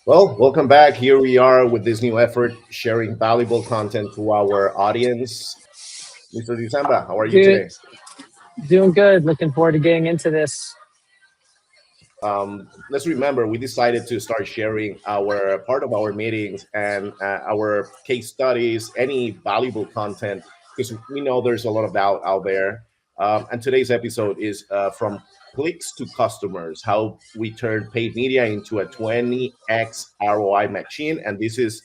Well, welcome back. Here we are with this new effort, sharing valuable content to our audience. Mr. December, how are you Good, today? doing good. Looking forward to getting into this. Let's remember, we decided to start sharing our part of our meetings and our case studies, any valuable content, because we know there's a lot of doubt out there. And today's episode is from clicks to customers, how we turn paid media into a 20x ROI machine. And this is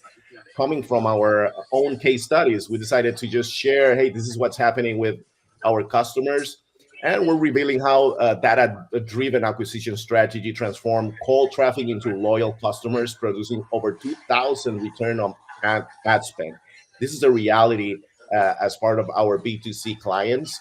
coming from our own case studies. We decided to just share, hey, this is what's happening with our customers. And we're revealing how data-driven acquisition strategy transformed cold traffic into loyal customers, producing over 2,000 return on ad spend. This is a reality as part of our B2C clients.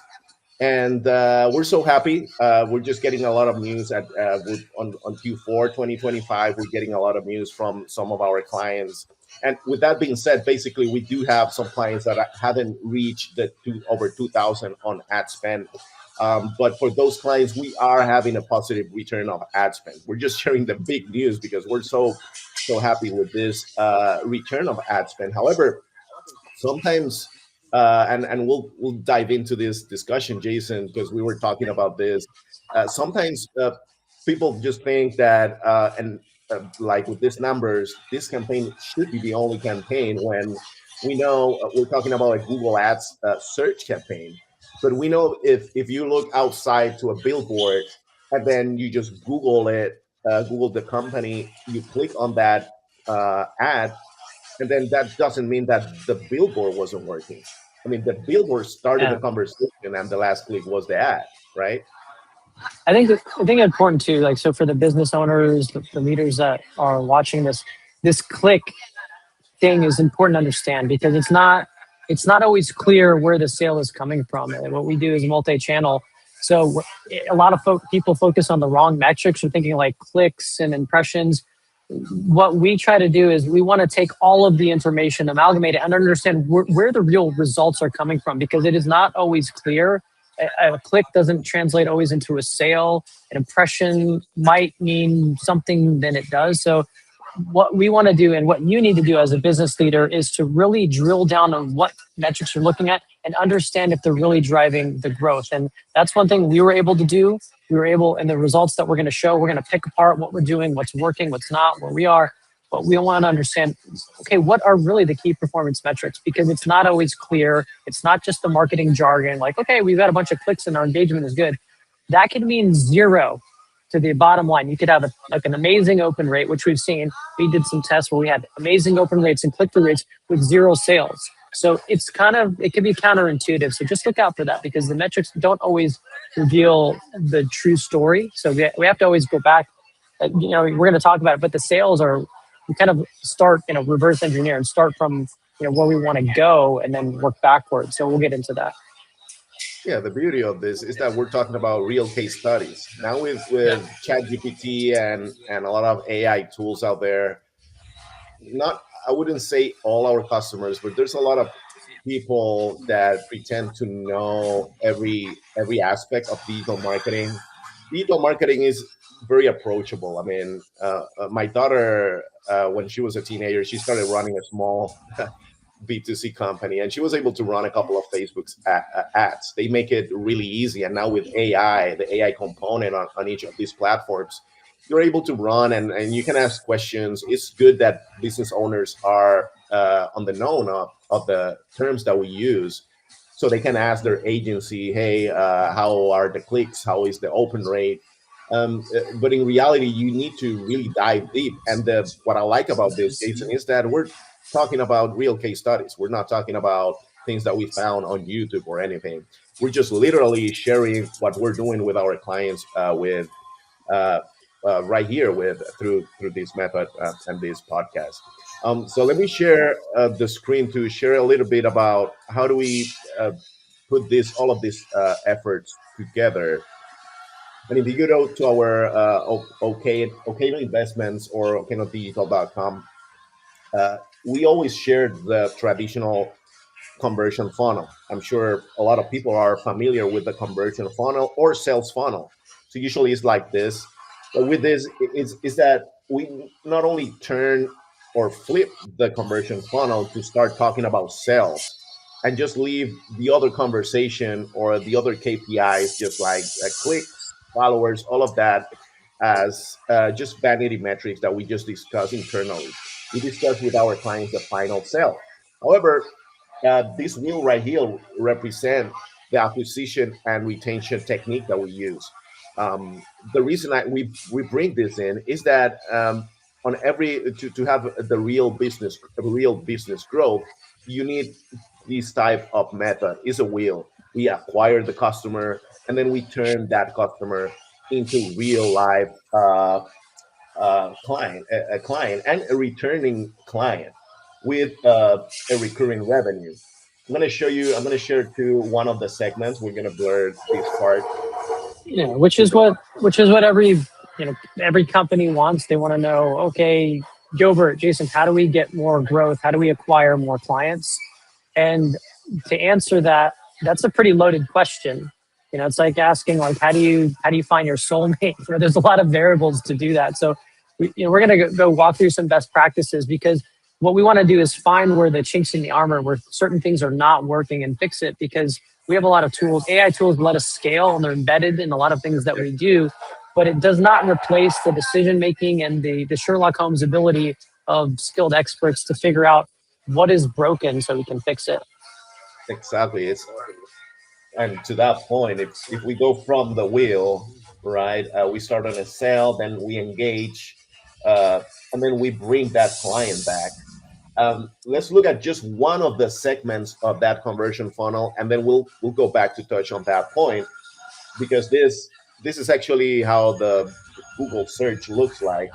And we're so happy. We're just getting a lot of news on Q4 2025. We're getting a lot of news from some of our clients. And with that being said, basically, we do have some clients that haven't reached over 2,000 on ad spend. But for those clients, we are having a positive return of ad spend. We're just sharing the big news because we're so happy with this return of ad spend. However, sometimes and we'll dive into this discussion, Jason, because we were talking about this. Sometimes people just think that and like with these numbers, this campaign should be the only campaign when we know we're talking about a Google Ads search campaign. But we know if you look outside to a billboard and then you just Google it, Google the company, you click on that ad, and then that doesn't mean that the billboard wasn't working. I mean, the billboard started the Yeah, conversation and the last click was the ad, right? I think it's important too. Like, so for the business owners, the leaders that are watching this click thing is important to understand because it's not always clear where the sale is coming from. And what we do is multi-channel. So a lot of people focus on the wrong metrics. They're thinking like clicks and impressions. What we try to do is we want to take all of the information, amalgamate it, and understand where the real results are coming from because it is not always clear. A click doesn't translate always into a sale. An impression might mean something than it does. So what we want to do and what you need to do as a business leader is to really drill down on what metrics you're looking at and understand if they're really driving the growth. And that's one thing we were able to do. We were able, and the results that we're going to show, we're going to pick apart what we're doing, what's working, what's not, where we are. But we want to understand, okay, what are really the key performance metrics? Because it's not always clear. It's not just the marketing jargon, like, okay, we've got a bunch of clicks and our engagement is good. That could mean zero to the bottom line. You could have an amazing open rate, which we've seen. We did some tests where we had amazing open rates and click-through rates with zero sales. So it can be counterintuitive. So just look out for that because the metrics don't always reveal the true story. So we have to always go back. We're going to talk about it, but the sales are, we kind of start, reverse engineer and start from, where we want to go and then work backwards. So we'll get into that. Yeah, the beauty of this is that we're talking about real case studies. Now Yeah. with ChatGPT and a lot of AI tools out there, not I wouldn't say all our customers, but there's a lot of people that pretend to know every aspect of digital marketing. Digital marketing is very approachable. I mean, my daughter, when she was a teenager, she started running a small B2C company, and she was able to run a couple of Facebook's ads. They make it really easy. And now with AI, the AI component on each of these platforms, you're able to run and you can ask questions. It's good that business owners are on the known of the terms that we use. So they can ask their agency, hey, how are the clicks? How is the open rate? But in reality, you need to really dive deep. And what I like about this, Jason, is that we're talking about real case studies. We're not talking about things that we found on YouTube or anything. We're just literally sharing what we're doing with our clients with uh, right here with through this method and this podcast. So let me share the screen to share a little bit about how do we put this all of these efforts together. And if you go to our OK Investments or okdigital.com, we always share the traditional conversion funnel. I'm sure a lot of people are familiar with the conversion funnel or sales funnel. So usually it's like this. But with this, is that we not only turn or flip the conversion funnel to start talking about sales and just leave the other conversation or the other KPIs, just like clicks, followers, all of that, as just vanity metrics that we just discuss internally. We discuss with our clients the final sale. However, this wheel right here represent the acquisition and retention technique that we use. The reason we bring this in is that on every to have the real business growth, you need this type of method. Is a wheel. We acquire the customer, and then we turn that customer into real life a client and a returning client with a recurring revenue. I'm going to show you. I'm going to share to one of the segments. We're going to blur this part. Yeah, which is what every company wants. They want to know, okay, Gilbert, Jason, how do we get more growth? How do we acquire more clients? And to answer that, that's a pretty loaded question. It's like asking, like, how do you find your soulmate? There's a lot of variables to do that. So we're going to go walk through some best practices, because what we want to do is find where the chinks in the armor, where certain things are not working, and fix it. Because we have a lot of tools. AI tools let us scale, and they're embedded in a lot of things that we do, but it does not replace the decision making and the Sherlock Holmes ability of skilled experts to figure out what is broken so we can fix it. Exactly. It's and to that point, if we go from the wheel, right, we start on a sale, then we engage, uh, and then we bring that client back. Let's look at just one of the segments of that conversion funnel, and then we'll go back to touch on that point, because this is actually how the Google search looks like.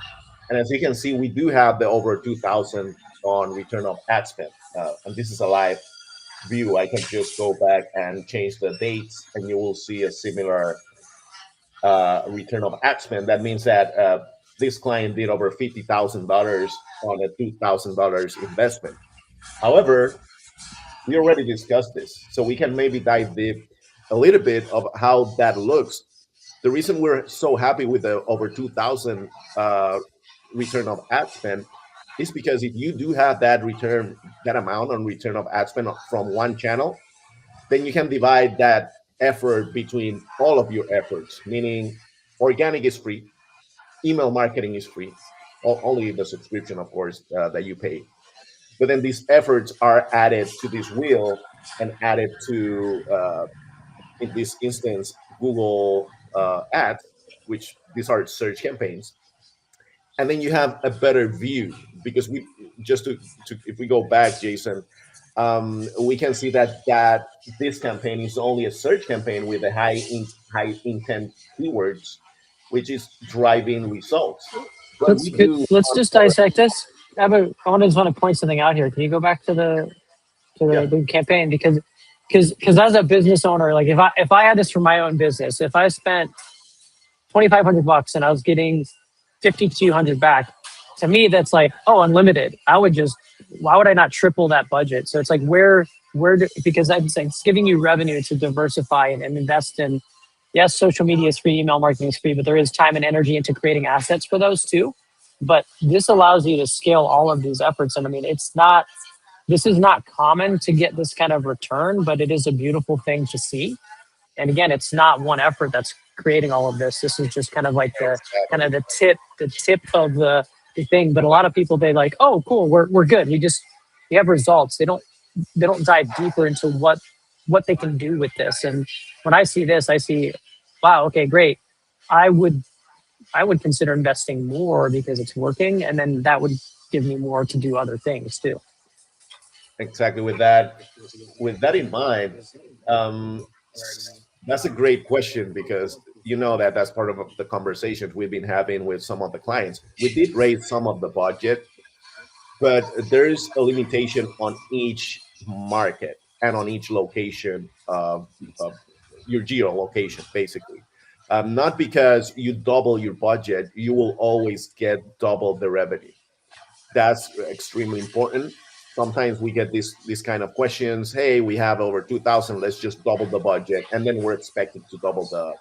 And as you can see, we do have the over 2,000 on return of ad spend, and this is a live view. I can just go back and change the dates, and you will see a similar return of ad spend. That means that this client did over $50,000 on a $2,000 investment. However, we already discussed this, so we can maybe dive deep a little bit of how that looks. The reason we're so happy with the over 2,000 return of ad spend is because if you do have that amount on return of ad spend from one channel, then you can divide that effort between all of your efforts, meaning organic is free, email marketing is free, only the subscription, of course, that you pay. But then these efforts are added to this wheel and added to, in this instance, Google Ads, which these are search campaigns. And then you have a better view, because we just to if we go back, Jason, we can see that this campaign is only a search campaign with a high intent keywords, which is driving results. What we do Let's on just our dissect this. I want to point something out here. Can you go back to yeah, the campaign? Because as a business owner, like if I had this for my own business, if I spent $2,500 and I was getting 5,200 back, to me that's like, oh, unlimited. Why would I not triple that budget? So it's like, because I'm saying it's giving you revenue to diversify and invest in. Yes, social media is free, email marketing is free, but there is time and energy into creating assets for those too. But this allows you to scale all of these efforts. And I mean, this is not common to get this kind of return, but it is a beautiful thing to see. And again, it's not one effort that's creating all of this. This is just kind of like exactly. the tip of the thing. But a lot of people, they like, oh, cool, we're good. We have results. They don't dive deeper into what they can do with this. And when I see this, I see, wow, okay, great. I would I would consider investing more because it's working, and then that would give me more to do other things too. Exactly. With that in mind, um, that's a great question, because you know that that's part of the conversations we've been having with some of the clients. We did raise some of the budget, but there's a limitation on each market and on each location of your geo location, basically. Not because you double your budget, you will always get double the revenue. That's extremely important. Sometimes we get these kind of questions. Hey, we have over 2,000. Let's just double the budget, and then we're expected to double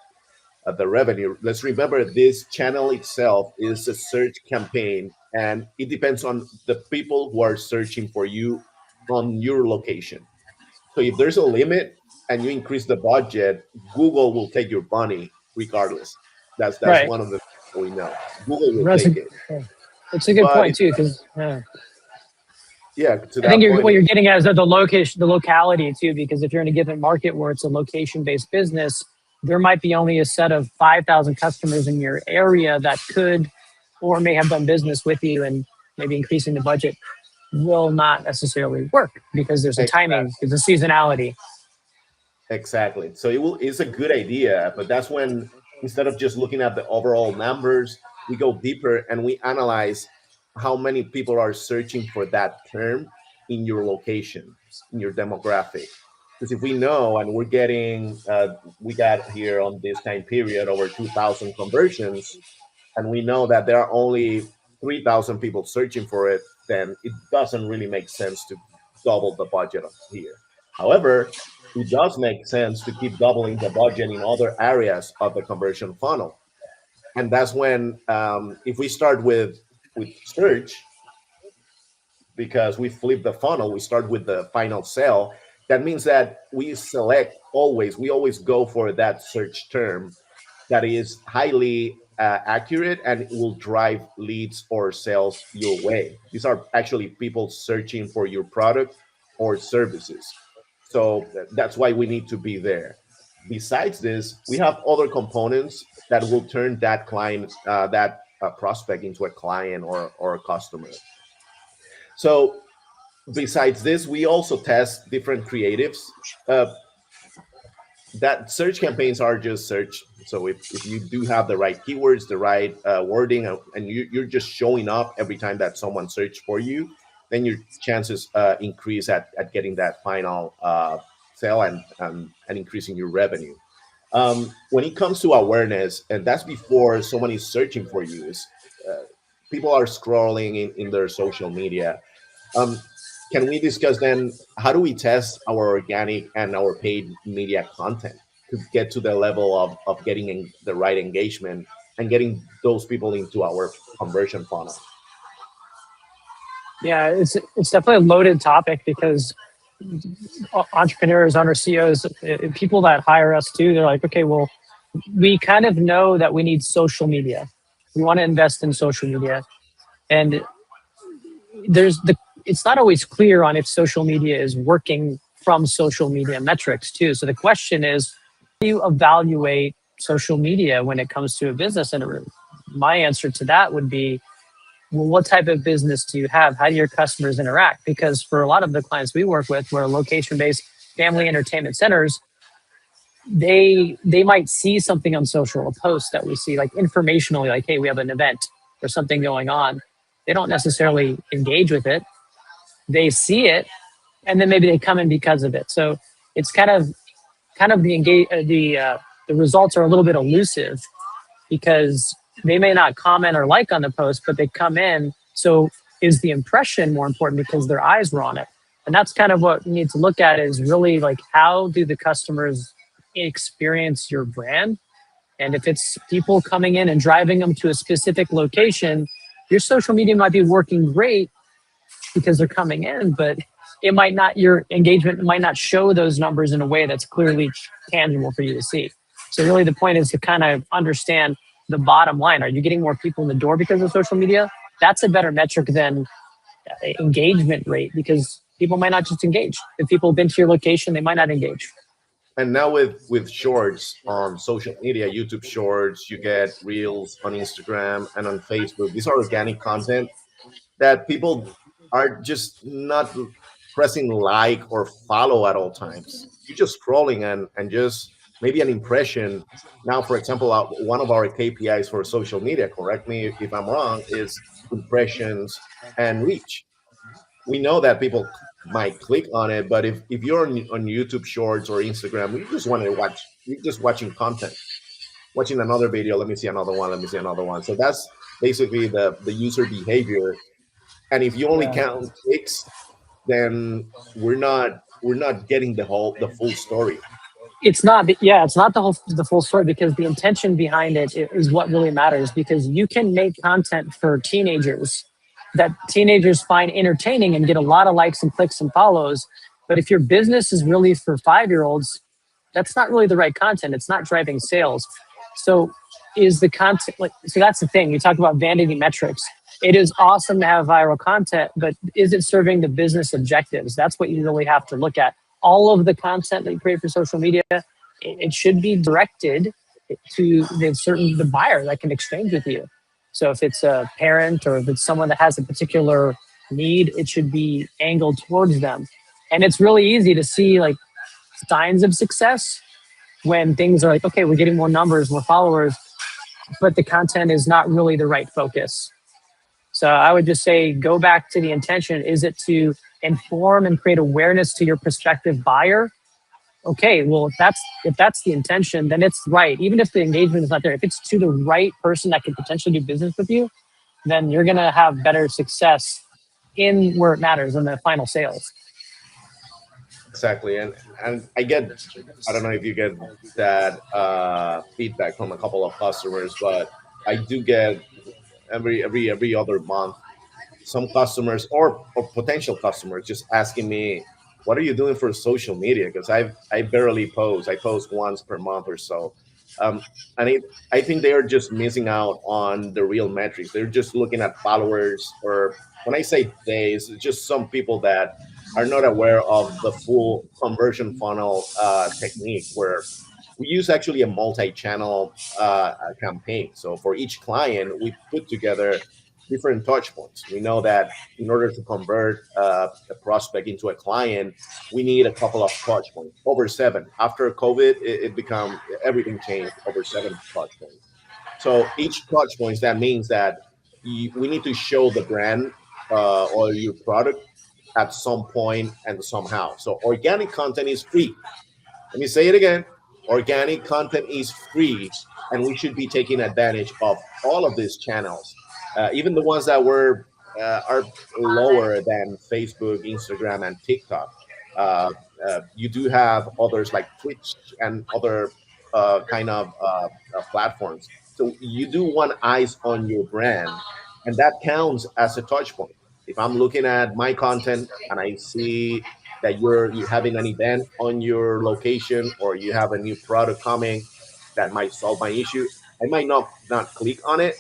the revenue. Let's remember this channel itself is a search campaign, and it depends on the people who are searching for you on your location. So if there's a limit and you increase the budget, Google will take your money regardless. That's Right. one of the things that we know. Google will That's a, take it. yeah. It's a good But point if, too, because yeah. yeah, to I think that point, what you're getting at is the location, the locality too, because if you're in a given market where it's a location-based business, there might be only a set of 5,000 customers in your area that could or may have done business with you, and maybe increasing the budget will not necessarily work because there's a timing, there's a seasonality. exactly. So it's a good idea, but that's when instead of just looking at the overall numbers, we go deeper and we analyze how many people are searching for that term in your location, in your demographic. Because if we know and we're getting, we got here on this time period over 2,000 conversions, and we know that there are only 3,000 people searching for it, then it doesn't really make sense to double the budget here. However, it does make sense to keep doubling the budget in other areas of the conversion funnel. And that's when, if we start with search, because we flip the funnel, we start with the final sale. That means that we always go for that search term that is highly accurate and it will drive leads or sales your way. These are actually people searching for your product or services. So that's why we need to be there. Besides this, we have other components that will turn that client, that prospect into a client or a customer. So besides this, we also test different creatives. Uh, that search campaigns are just search. So if you do have the right keywords, the right wording, and you're just showing up every time that someone searches for you, then your chances increase at getting that final sale and increasing your revenue. When it comes to awareness, and that's before someone is searching for you, is uh, people are scrolling in their social media. um, can we discuss then how do we test our organic and our paid media content to get to the level of getting the right engagement and getting those people into our conversion funnel? Yeah, it's definitely a loaded topic because entrepreneurs, owner CEOs, people that hire us too, they're like, okay, well, we kind of know that we need social media. We want to invest in social media, and there's the it's not always clear on if social media is working from social media metrics too. So the question is, how do you evaluate social media when it comes to a business? And my answer to that would be, well, what type of business do you have? How do your customers interact? Because for a lot of the clients we work with, we're location-based family entertainment centers. They might see something on social, a post that we see like informationally, like, hey, we have an event or something going on. They don't necessarily engage with it. They see it, and then maybe they come in because of it. So it's kind of the results are a little bit elusive because they may not comment or like on the post, but they come in. So is the impression more important because their eyes were on it? And that's kind of what we need to look at, is really like, how do the customers experience your brand? And if it's people coming in and driving them to a specific location, your social media might be working great because they're coming in, but it might not, your engagement might not show those numbers in a way that's clearly tangible for you to see. So really the point is to kind of understand the bottom line. Are you getting more people in the door because of social media? That's a better metric than engagement rate, because people might not just engage. If people have been to your location, they might not engage. And now with shorts on social media, YouTube shorts, you get reels on Instagram and on Facebook. These are organic content that people are just not pressing like or follow at all times. You're just scrolling and just maybe an impression. Now, for example, one of our KPIs for social media, correct me if I'm wrong, is impressions and reach. We know that people might click on it, but if you're on YouTube Shorts or Instagram, you just want to watch, you're just watching content, watching another video. Let me see another one. Let me see another one. So that's basically the user behavior. And if you only Yeah. count clicks, then we're not getting the full story. It's not, yeah, it's not the full story, because the intention behind it is what really matters. Because you can make content for teenagers that teenagers find entertaining and get a lot of likes and clicks and follows, but if your business is really for 5 year olds, that's not really the right content. It's not driving sales. So is the content like, so that's the thing. You talk about vanity metrics. It is awesome to have viral content, but is it serving the business objectives? That's what you really have to look at. All of the content that you create for social media, it should be directed to the buyer that can exchange with you. So if it's a parent or if it's someone that has a particular need, it should be angled towards them. And it's really easy to see like signs of success when things are like, okay, we're getting more numbers, more followers, but the content is not really the right focus. So I would just say, go back to the intention. Is it to inform and create awareness to your prospective buyer? Okay, well, if that's the intention, then it's right. Even if the engagement is not there, if it's to the right person that could potentially do business with you, then you're gonna have better success in where it matters, in the final sales. Exactly, and I don't know if you get that feedback from a couple of customers, but I do get every other month some customers or potential customers just asking me, "What are you doing for social media?" Because I barely post. I post once per month or so, um, and I think they are just missing out on the real metrics. They're just looking at followers, or when I say they, it's just some people that are not aware of the full conversion funnel technique, where we use actually a multi-channel campaign. So for each client, we put together different touch points. We know that in order to convert a prospect into a client, we need a couple of touch points, over seven. After COVID, it become everything changed, over seven touch points. So each touch points, that means that we need to show the brand or your product at some point and somehow. So organic content is free. Let me say it again. Organic content is free, and we should be taking advantage of all of these channels, even the ones that are lower than Facebook, Instagram, and TikTok. Uh, you do have others like Twitch and other kind of platforms. So you do want eyes on your brand, and that counts as a touch point. If I'm looking at my content and I see that you're having an event on your location, or you have a new product coming that might solve my issue, I might not click on it,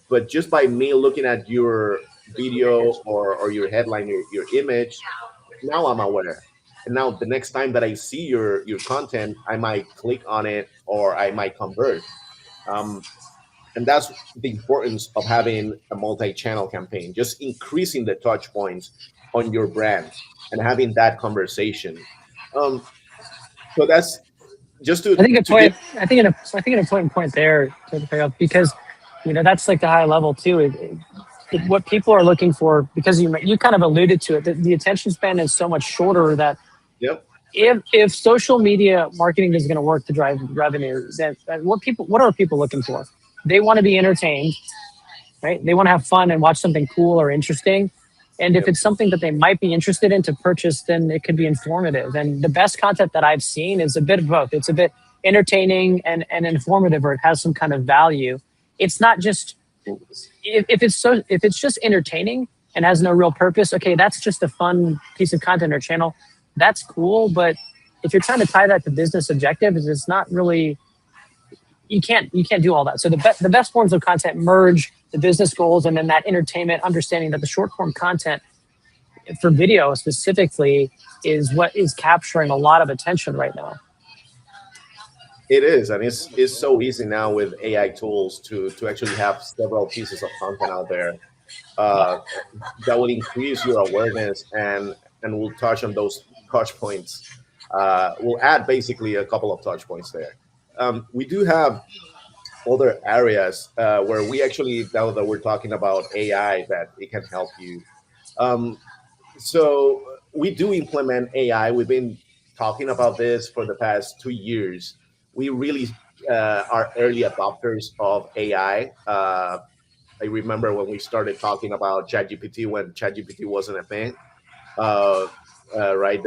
but just by me looking at your video or your headline, your image, now I'm aware. And now the next time that I see your content, I might click on it or I might convert. Um, and that's the importance of having a multi-channel campaign, just increasing the touch points on your brand and having that conversation. Um, so that's just I think a to give. point. I think an important point there to pick up, because that's like the high level too. What people are looking for, because you kind of alluded to it. The attention span is so much shorter that Yep. if social media marketing is going to work to drive revenue, then what are people looking for? They want to be entertained, right? They want to have fun and watch something cool or interesting. And if Yep. it's something that they might be interested in to purchase, then it could be informative. And the best content that I've seen is a bit of both. It's a bit entertaining and informative, or it has some kind of value. It's not just, if it's just entertaining and has no real purpose, okay, that's just a fun piece of content or channel. That's cool. But if you're trying to tie that to business objectives, it's not really, you can't do all that. So the best forms of content merge the business goals and then that entertainment, understanding that the short form content for video specifically is what is capturing a lot of attention right now. It is, and it's so easy now with AI tools to actually have several pieces of content out there uh, that will increase your awareness and will touch on those touch points. We'll add basically a couple of touch points there. We do have other areas where we actually, now that we're talking about AI, that it can help you. Um, so we do implement AI. We've been talking about this for the past 2 years. We really are early adopters of AI. I remember when we started talking about ChatGPT, when ChatGPT wasn't a thing. Uh, right?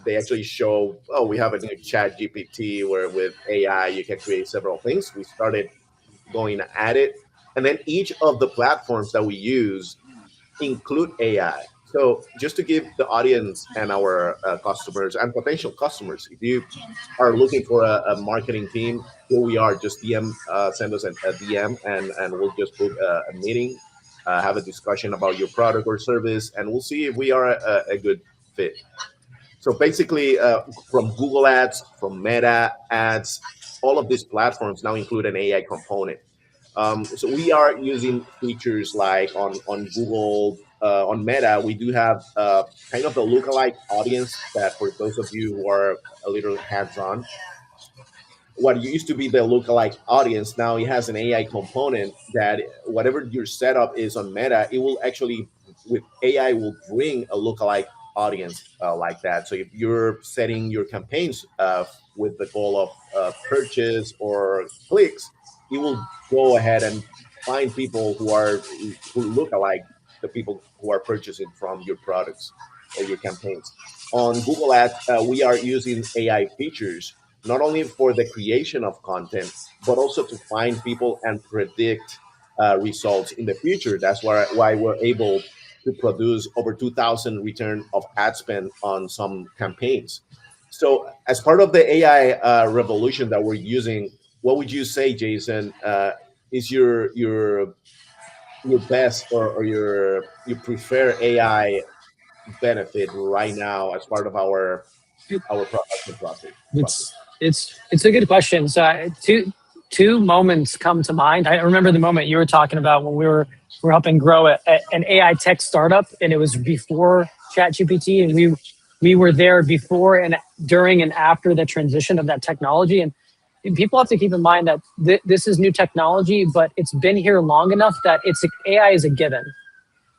they actually show, oh, we have a new chat GPT where with AI you can create several things. We started going at it. And then each of the platforms that we use include AI. So just to give the audience and our customers and potential customers, if you are looking for a marketing team, here we are. Just send us a DM, and we'll just book a meeting, have a discussion about your product or service, and we'll see if we are a good fit. So basically, from Google Ads, from Meta Ads, all of these platforms now include an AI component. So we are using features like on Google, on Meta, we do have kind of the lookalike audience that for those of you who are a little hands-on, what used to be the lookalike audience, now it has an AI component that whatever your setup is on Meta, it will actually, with AI, will bring a lookalike audience like that. So if you're setting your campaigns with the goal of purchase or clicks, it will go ahead and find people who look alike the people who are purchasing from your products or your campaigns. On Google Ads, we are using AI features not only for the creation of content, but also to find people and predict results in the future. That's why we're able to produce over 2,000 return of ad spend on some campaigns. So, as part of the AI revolution that we're using, what would you say, Jason, is your best or your prefer AI benefit right now as part of our production process? It's a good question. So two moments come to mind. I remember the moment you were talking about when we were helping grow an AI tech startup, and it was before ChatGPT, and we were there before and during and after the transition of that technology. And people have to keep in mind that this is new technology, but it's been here long enough that AI is a given.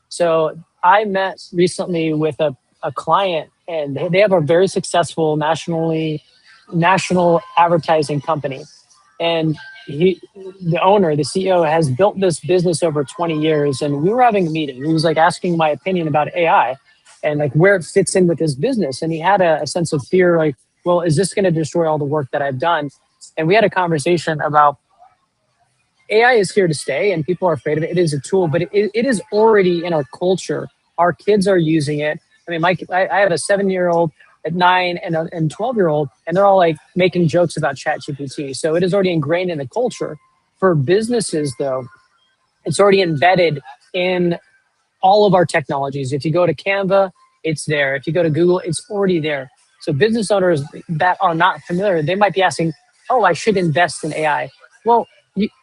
So I met recently with a client, and they have a very successful national advertising company. And the owner, the CEO, has built this business over 20 years. And we were having a meeting. He was like asking my opinion about AI and like where it fits in with his business. And he had a sense of fear, like, well, is this going to destroy all the work that I've done? And we had a conversation about AI is here to stay, and people are afraid of it. It is a tool, but it is already in our culture. Our kids are using it. I mean, I have a 7-year-old, a 9, and a 12-year-old, and they're all like making jokes about ChatGPT. So it is already ingrained in the culture. For businesses, though, it's already embedded in all of our technologies. If you go to Canva, it's there. If you go to Google, it's already there. So business owners that are not familiar, they might be asking, "Oh, I should invest in AI." Well,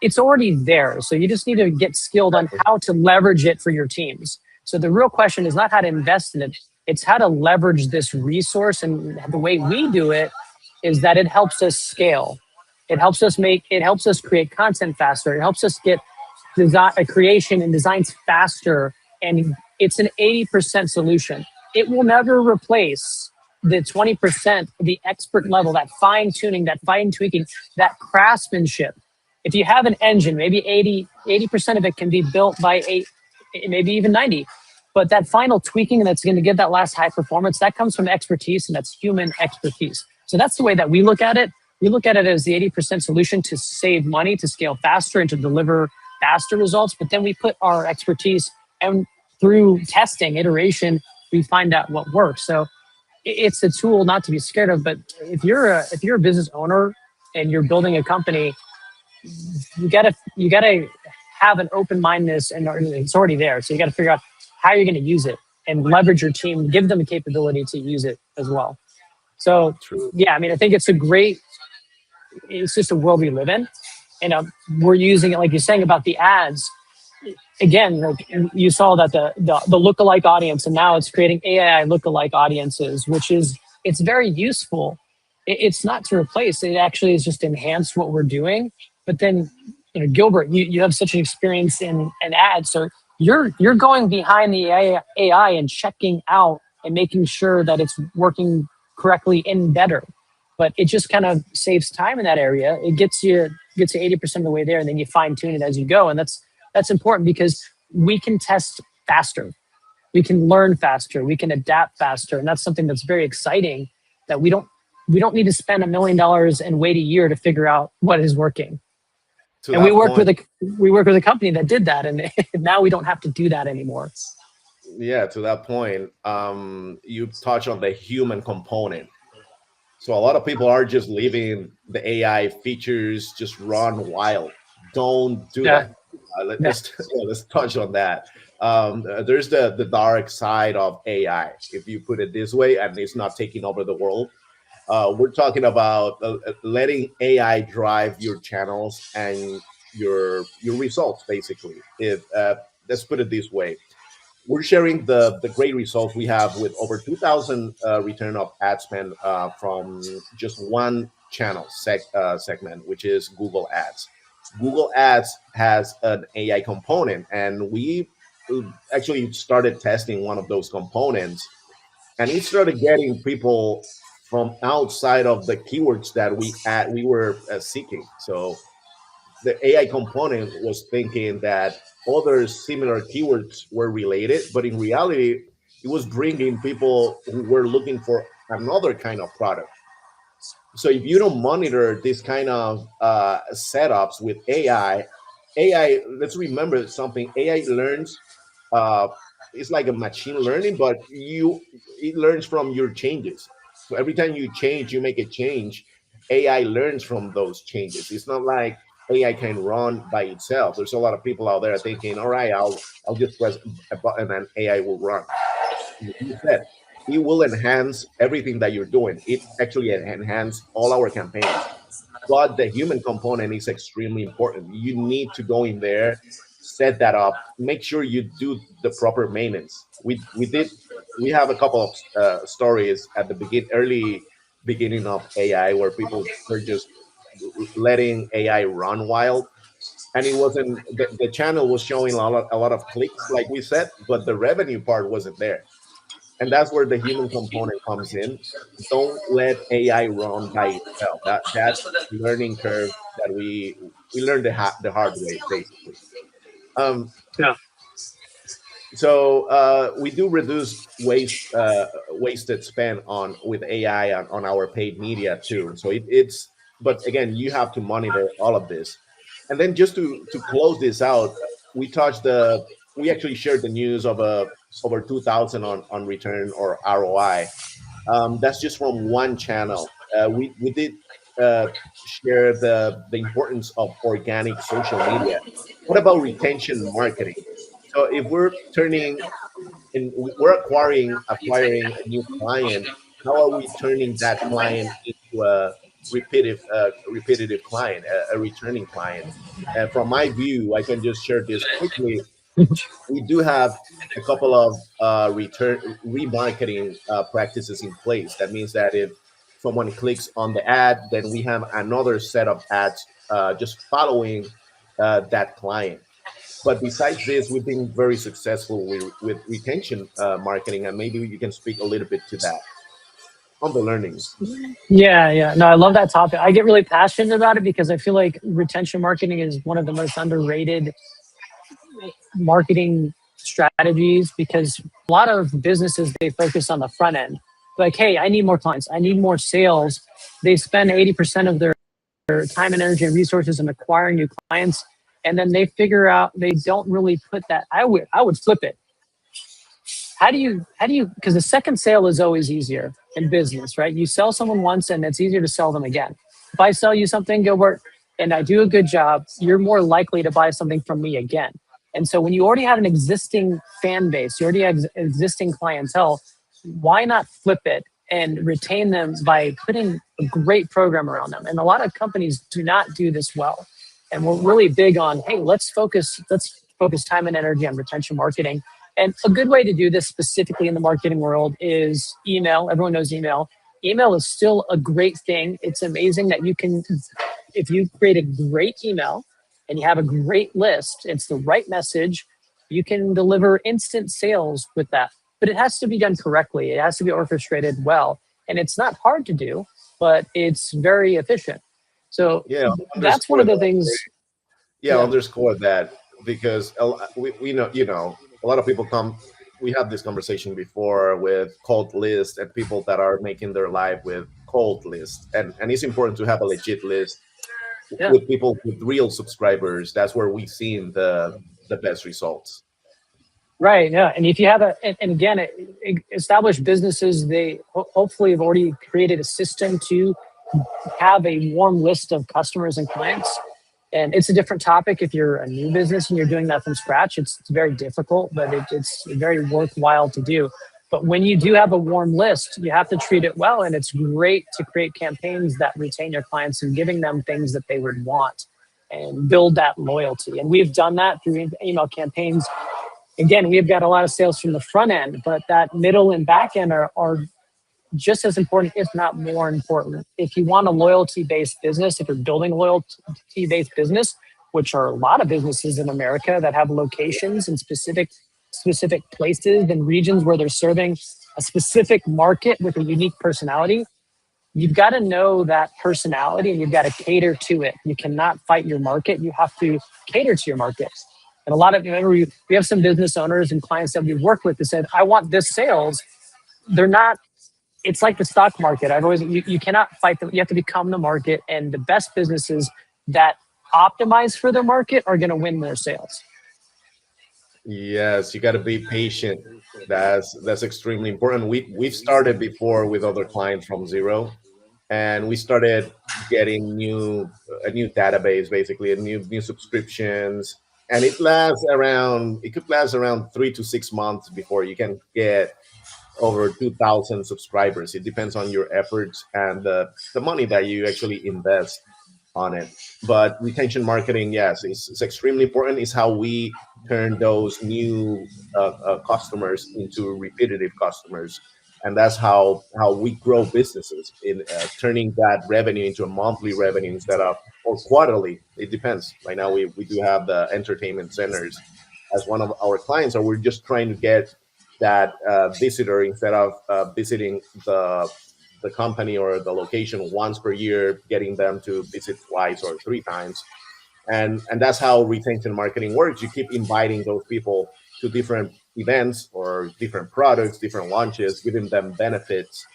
it's already there. So you just need to get skilled on how to leverage it for your teams. So the real question is not how to invest in it. It's how to leverage this resource. And the way we do it is that it helps us scale. It helps us create content faster. It helps us get creation and designs faster. And it's an 80% solution. It will never replace the 20%, the expert level, that fine tuning, that fine tweaking, that craftsmanship. If you have an engine, maybe 80% of it can be built by maybe even 90. But that final tweaking that's going to give that last high performance, that comes from expertise, and that's human expertise. So that's the way that we look at it. We look at it as the 80% solution to save money, to scale faster, and to deliver faster results. But then we put our expertise, and through testing, iteration, we find out what works. So it's a tool not to be scared of. But if you're a business owner and you're building a company, you gotta have an open mindedness, and it's already there. So you got to figure out how you're going to use it and leverage your team, give them the capability to use it as well. So True. yeah, I mean, I think it's just a world we live in, and we're using it like you're saying about the ads. Again, like you saw that the lookalike audience, and now it's creating AI lookalike audiences, it's very useful. It's not to replace; it actually is just enhance what we're doing. But then, Gilbert, you have such an experience in ads, so you're going behind the AI and checking out and making sure that it's working correctly and better. But it just kind of saves time in that area. It gets you 80% of the way there, and then you fine tune it as you go, and that's important because we can test faster, we can learn faster, we can adapt faster, and that's something that's very exciting. that we don't need to spend $1 million and wait a year to figure out what is working. To And we that worked point, with a company that did that, and now we don't have to do that anymore. yeah, to that point, you touch on the human component. So a lot of people are just leaving the AI features just run wild. Don't do Yeah, that. yeah, Let's touch on that. There's the dark side of AI, if you put it this way, and it's not taking over the world. We're talking about letting AI drive your channels and your results, basically. If Let's put it this way, we're sharing the great results we have with over 2,000 return of ad spend from just one channel segment, which is Google Ads. Google Ads has an AI component, and we actually started testing one of those components, and it started getting people from outside of the keywords that we were seeking. So the AI component was thinking that other similar keywords were related, but in reality, it was bringing people who were looking for another kind of product. So if you don't monitor this kind of setups with AI, let's remember something. AI learns. Uh, it's like a machine learning, but it learns from your changes. So every time you change, you make a change. AI learns from those changes. It's not like AI can run by itself. There's a lot of people out there thinking, "All right, I'll just press a button and AI will run." You said it will enhance everything that you're doing. It actually enhance all our campaigns, but the human component is extremely important. You need to go in there, set that up, make sure you do the proper maintenance. We have a couple of stories at the early beginning of AI where people were just letting AI run wild, and it wasn't the channel was showing a lot of clicks, like we said, but the revenue part wasn't there, and that's where the human component comes in. Don't let AI run by itself. That's learning curve that we learned the hard way, basically. Um, yeah. we do reduce wasted spend on with AI on our paid media too. So but again, you have to monitor all of this. And then just to close this out, we actually shared the news of over 2,000 on return or ROI. That's just from one channel. We did share the importance of organic social media. What about retention marketing? So if we're turning and we're acquiring a new client, how are we turning that client into a repetitive client, a returning client? And from my view, I can just share this quickly. We do have a couple of remarketing practices in place. That means that if someone clicks on the ad, then we have another set of ads just following that client. But besides this, we've been very successful with retention marketing, and maybe you can speak a little bit to that on the learnings. Yeah, yeah. No, I love that topic. I get really passionate about it because I feel like retention marketing is one of the most underrated marketing strategies, because a lot of businesses, they focus on the front end. Like, hey, I need more clients, I need more sales. They spend 80% of their time and energy and resources in acquiring new clients, and then they figure out they don't really put that. I would flip it. How do you because the second sale is always easier in business, right? You sell someone once and it's easier to sell them again. If I sell you something, Gilbert, and I do a good job, you're more likely to buy something from me again. And so when you already have an existing fan base, you already have existing clientele, why not flip it and retain them by putting a great program around them? And a lot of companies do not do this well. And we're really big on, hey, let's focus time and energy on retention marketing. And a good way to do this specifically in the marketing world is email. Everyone knows email. Email is still a great thing. It's amazing that you can, if you create a great email and you have a great list, it's the right message, you can deliver instant sales with that. But it has to be done correctly. It has to be orchestrated well. And it's not hard to do, but it's very efficient. So Yeah, that's one underscore of the that. things. Yeah, Yeah. underscore that because we know a lot of people come. we had this conversation before with cold list and people that are making their life with cold list, and it's important to have a legit list Yeah. with people with real subscribers. That's where we've seen the best results. Right. Yeah. And if you have and again, established businesses, they hopefully have already created a system to have a warm list of customers and clients. And it's a different topic if you're a new business and you're doing that from scratch. It's very difficult, but it's very worthwhile to do. But when you do have a warm list, you have to treat it well. And it's great to create campaigns that retain your clients and giving them things that they would want and build that loyalty. And we've done that through email campaigns. Again, we've got a lot of sales from the front end, but that middle and back end are just as important, if not more important. If you want a loyalty-based business, if you're building a loyalty-based business, which are a lot of businesses in America that have locations in specific places and regions where they're serving a specific market with a unique personality, you've got to know that personality and you've got to cater to it. You cannot fight your market. You have to cater to your market. And a lot of, remember, we have some business owners and clients that we've worked with that said, I want this sales. They're not, it's like the stock market. I've always, you cannot fight them. You have to become the market. And the best businesses that optimize for their market are going to win more sales. Yes, you got to be patient. That's extremely important. We've started before with other clients from zero, and we started getting a new database, basically a new subscriptions, and it could last around 3 to 6 months before you can get over 2,000 subscribers. It depends on your efforts and the money that you actually invest on it. But retention marketing, yes, it's extremely important. It's how we turn those new customers into repetitive customers. And that's how we grow businesses in turning that revenue into a monthly revenue instead of or quarterly. It depends. Right now, we do have the entertainment centers as one of our clients, or we're just trying to get that visitor instead of visiting the company or the location once per year, getting them to visit twice or 3 times. And that's how retention marketing works. You keep inviting those people to different events or different products, different launches, giving them benefits,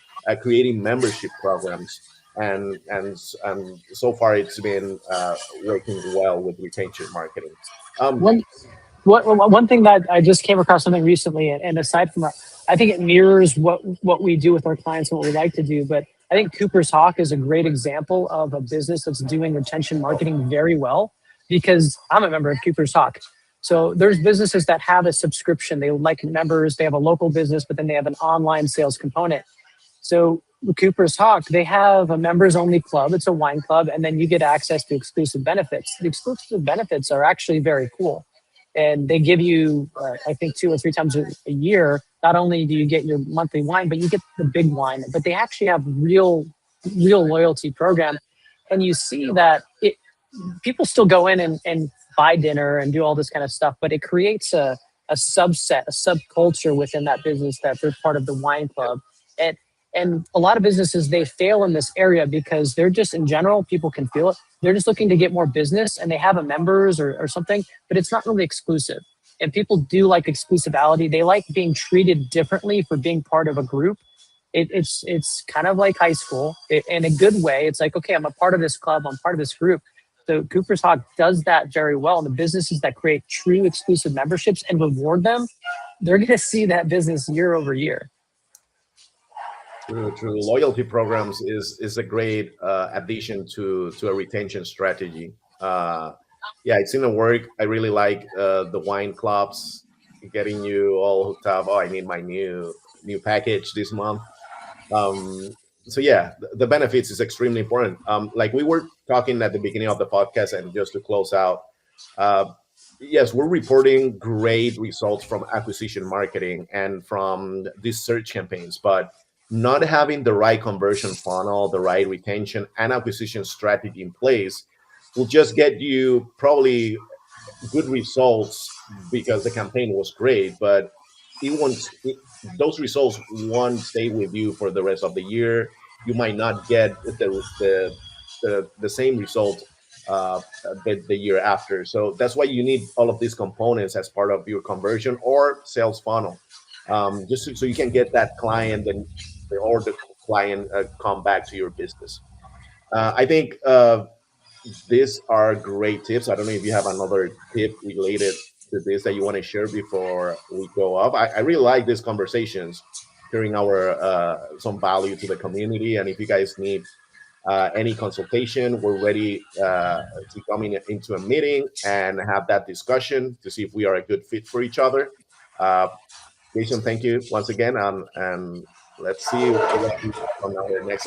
creating membership programs, and so far it's been working well with retention marketing. Um, One, one thing that I just came across something recently, and aside from that, I think it mirrors what we do with our clients and what we like to do. But I think Cooper's Hawk is a great example of a business that's doing retention marketing very well because I'm a member of Cooper's Hawk. So there's businesses that have a subscription. They like members. They have a local business, but then they have an online sales component. So Cooper's Hawk, they have a members only club. It's a wine club, and then you get access to exclusive benefits. The exclusive benefits are actually very cool, and they give you, I think, 2 or 3 times a year. Not only do you get your monthly wine, but you get the big wine. But they actually have real loyalty program, and you see that people still go in and buy dinner and do all this kind of stuff, but it creates a subset, a subculture within that business that they're part of the wine club. And and a lot of businesses, they fail in this area because they're just, in general, people can feel it. They're just looking to get more business and they have a members or something, but it's not really exclusive. And people do like exclusivity. They like being treated differently for being part of a group. It's kind of like high school in a good way. It's like, okay, I'm a part of this club. I'm part of this group. So Cooper's Hawk does that very well. And the businesses that create true exclusive memberships and reward them, they're going to see that business year over year. True, true. Loyalty programs is a great addition to a retention strategy. Yeah, it's in the work. I really like the wine clubs, getting you all hooked up. Oh, I need my new package this month. So yeah, the benefits is extremely important. Like we were talking at the beginning of the podcast, and just to close out, uh, yes, we're reporting great results from acquisition marketing and from these search campaigns, but not having the right conversion funnel, the right retention and acquisition strategy in place will just get you probably good results because the campaign was great, but it won't. Those results won't stay with you for the rest of the year. You might not get the same result the year after. So that's why you need all of these components as part of your conversion or sales funnel. just so you can get that client and or the client come back to your business. I think these are great tips. I don't know if you have another tip related to this that you want to share before we go up. I really like these conversations, sharing our some value to the community. And if you guys need any consultation, we're ready to come into a meeting and have that discussion to see if we are a good fit for each other. Uh, Jason, thank you once again, and let's see what we have on our next